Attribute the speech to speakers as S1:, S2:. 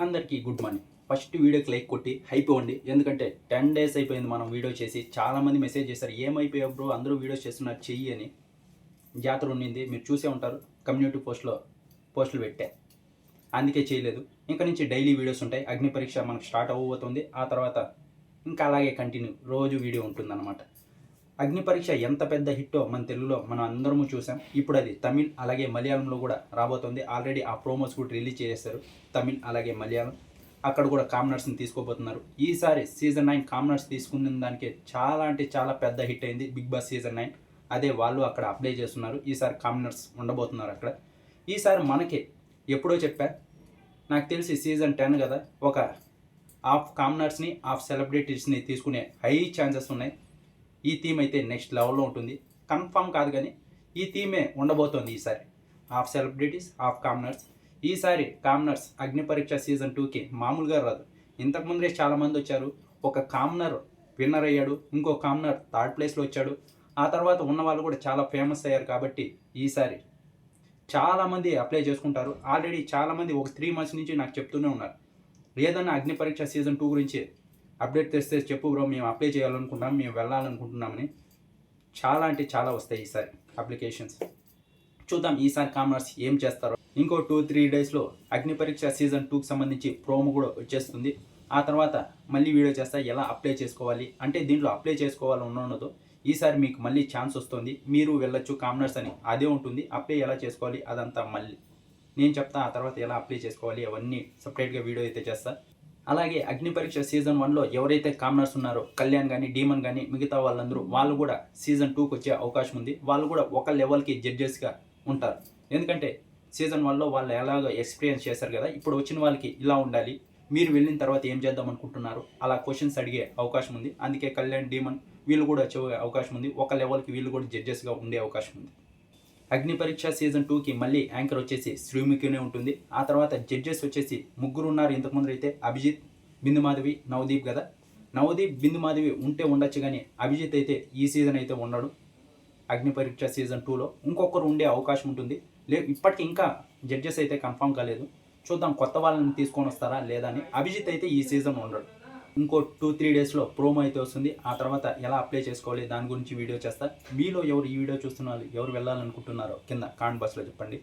S1: అందరికీ good morning. First వీడియోకి like కొట్టి హైప్ ఇవ్వండి. ఎందుకంటే 10 డేస్ అయిపోయింది మనం వీడియో చేసి. చాలామంది మెసేజ్ చేశారు, ఏమైపోయావు బ్రో అందరూ వీడియోస్ చేస్తున్నారు చెయ్యి అని. జాతర ఉండింది, మీరు చూసే ఉంటారు. కమ్యూనిటీ పోస్టులు పెట్టా, అందుకే చేయలేదు. ఇంకా నుంచి డైలీ వీడియోస్ ఉంటాయి. అగ్ని పరీక్ష మనకు స్టార్ట్ అవ్వబోతుంది. ఆ తర్వాత ఇంకా అలాగే కంటిన్యూ రోజు వీడియో ఉంటుందన్నమాట. అగ్ని పరీక్ష ఎంత పెద్ద హిట్టో మన తెలుగులో మనం అందరము చూసాం. ఇప్పుడు అది తమిళ్ అలాగే మలయాళంలో కూడా రాబోతుంది. ఆల్రెడీ ఆ ప్రోమోస్ కూడా రిలీజ్ చేశారు, తమిళ్ అలాగే మలయాళం. అక్కడ కూడా కామనర్స్ని తీసుకోబోతున్నారు. ఈసారి సీజన్ 9 కామనర్స్ తీసుకున్న దానికి చాలా అంటే చాలా పెద్ద హిట్ అయింది బిగ్ బాస్ సీజన్ 9. అదే వాళ్ళు అక్కడ అప్లై చేస్తున్నారు. ఈసారి కామనర్స్ ఉండబోతున్నారు అక్కడ. ఈసారి మనకి ఎప్పుడో చెప్పా, నాకు తెలిసి సీజన్ 10 కదా, ఒక హాఫ్ కామనర్స్ని హాఫ్ సెలబ్రిటీస్ని తీసుకునే హై ఛాన్సెస్ ఉన్నాయి. ఈ థీమ్ అయితే నెక్స్ట్ లెవెల్లో ఉంటుంది. కన్ఫామ్ కాదు కానీ ఈ థీమే ఉండబోతోంది ఈసారి. Half celebrities half commoners. ఈసారి కామనర్స్ అగ్ని పరీక్ష సీజన్ 2కి మామూలుగా రాదు. ఇంతకుముందే చాలామంది వచ్చారు. ఒక కామనర్ విన్నర్ అయ్యాడు, ఇంకో కామనర్ థర్డ్ ప్లేస్లో వచ్చాడు. ఆ తర్వాత ఉన్న వాళ్ళు కూడా చాలా ఫేమస్ అయ్యారు. కాబట్టి ఈసారి చాలామంది అప్లై చేసుకుంటారు. ఆల్రెడీ చాలామంది ఒక 3 మంత్స్ నుంచి నాకు చెప్తూనే ఉన్నారు, ఏదన్నా అగ్ని పరీక్ష సీజన్ 2 గురించి అప్డేట్ తెస్తే చెప్పు బ్రో, మేము అప్లై చేయాలనుకుంటున్నాం, మేము వెళ్ళాలనుకుంటున్నామని. చాలా అంటే చాలా వస్తాయి ఈసారి అప్లికేషన్స్. చూద్దాం ఈసారి కామనర్స్ ఏం చేస్తారో. ఇంకో 2-3 డేస్లో అగ్ని పరీక్ష సీజన్ 2కి సంబంధించి ప్రోమో కూడా వచ్చేస్తుంది. ఆ తర్వాత మళ్ళీ వీడియో చేస్తా ఎలా అప్లై చేసుకోవాలి. అంటే దీంట్లో అప్లై చేసుకోవాలి ఉండదు, ఈసారి మీకు మళ్ళీ ఛాన్స్ వస్తుంది, మీరు వెళ్ళొచ్చు కామనర్స్ అని అదే ఉంటుంది. అప్లై ఎలా చేసుకోవాలి అదంతా మళ్ళీ నేను చెప్తా. ఆ తర్వాత ఎలా అప్లై చేసుకోవాలి అవన్నీ సపరేట్గా వీడియో అయితే చేస్తా. అలాగే అగ్ని పరీక్ష సీజన్ 1లో ఎవరైతే కామనర్స్ ఉన్నారో, కళ్యాణ్ కానీ డీమన్ కానీ మిగతా వాళ్ళందరూ, వాళ్ళు కూడా సీజన్ 2కి వచ్చే అవకాశం ఉంది. వాళ్ళు కూడా ఒక లెవెల్కి జడ్జెస్గా ఉంటారు. ఎందుకంటే సీజన్ 1లో వాళ్ళు ఎలాగో ఎక్స్పీరియన్స్ చేశారు కదా, ఇప్పుడు వచ్చిన వాళ్ళకి ఇలా ఉండాలి, మీరు వెళ్ళిన తర్వాత ఏం చేద్దాం అనుకుంటున్నారు, అలా క్వశ్చన్స్ అడిగే అవకాశం ఉంది. అందుకే కళ్యాణ్ డీమన్ వీళ్ళు కూడా వచ్చే అవకాశం ఉంది. ఒక లెవెల్కి వీళ్ళు కూడా జడ్జెస్గా ఉండే అవకాశం ఉంది. అగ్ని పరీక్ష సీజన్ 2కి మళ్ళీ యాంకర్ వచ్చేసి శ్రీముఖినే ఉంటుంది. ఆ తర్వాత జడ్జెస్ వచ్చేసి ముగ్గురు ఉన్నారు. ఇంతకుముందు అయితే అభిజిత్, బిందు మాధవి, నవదీప్ కదా. నవదీప్, బిందు మాధవి ఉంటే ఉండొచ్చు కానీ అభిజిత్ అయితే ఈ సీజన్ అయితే ఉండడు. అగ్ని పరీక్ష సీజన్ 2లో ఇంకొకరు ఉండే అవకాశం ఉంటుంది. ఇప్పటికి ఇంకా జడ్జెస్ అయితే కన్ఫర్మ్ కాలేదు. చూద్దాం కొత్త వాళ్ళని తీసుకొని వస్తారా లేదా అని. అభిజిత్ అయితే ఈ సీజన్ ఉండడు. ఇంకో 2-3 డేస్లో ప్రోమో అయితే వస్తుంది. ఆ తర్వాత ఎలా అప్లై చేసుకోవాలి దాని గురించి వీడియో చేస్తా. మీలో ఎవరు ఈ వీడియో చూస్తున్నారు, ఎవరు వెళ్ళాలనుకుంటున్నారో కింద కామెంట్ బాక్స్లో చెప్పండి.